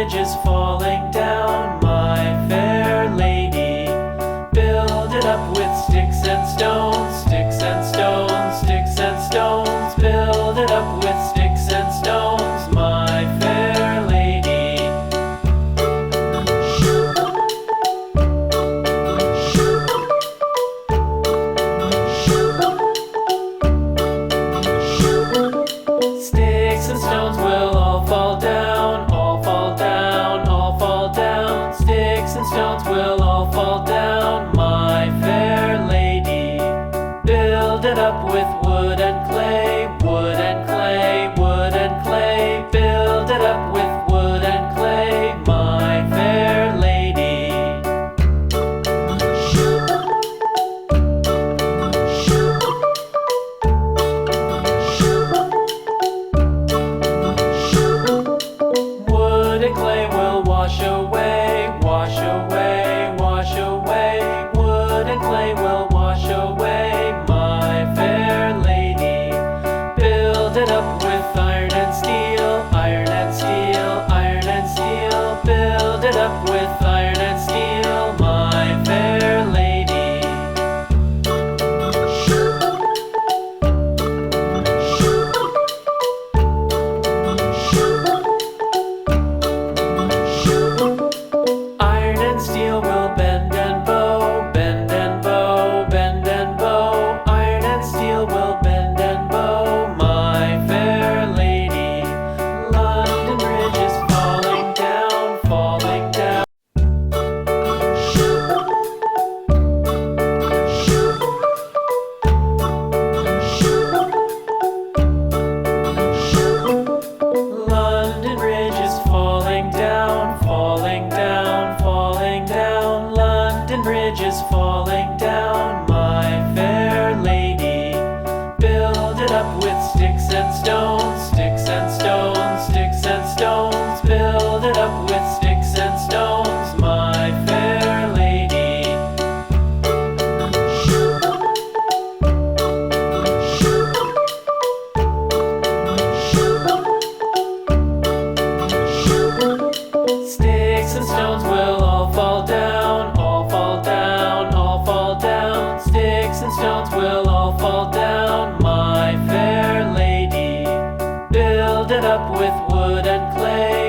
bridges falling down, my fair lady. Build it up with sticks and stones, sticks and stones, sticks and stones. Build it up with sticks and stones, my fair lady. Sticks and stones will all fall down, all fall down, all fall down. Sticks and stones will all fall down, my fair lady. Build it up with wood and clay, wood and clay, wood and clay. Build it up with wood and clay, my fair lady. Wood and clay will wash away, wash away, wash away. Wood and clay will wash away, my fair lady. Build it up with iron and steel, iron and steel, iron and steel. Build it up with iron and steel, my fair lady. Iron and steel will bend and bow, bend and bow, bend and bow. Iron and steel will bend and bow, my fair lady. London Bridge is falling down, falling down. London Bridge is falling down, falling down, falling down. London Bridge is falling down, my fair lady. Build it up with sticks and stones, sticks and stones, sticks and stones. Build it up with sticks and stones, my fair lady. Sticks and stones will all fall down, all fall down, all fall down. Sticks and stones will all fall down, my fair lady. Build it up with wood and clay,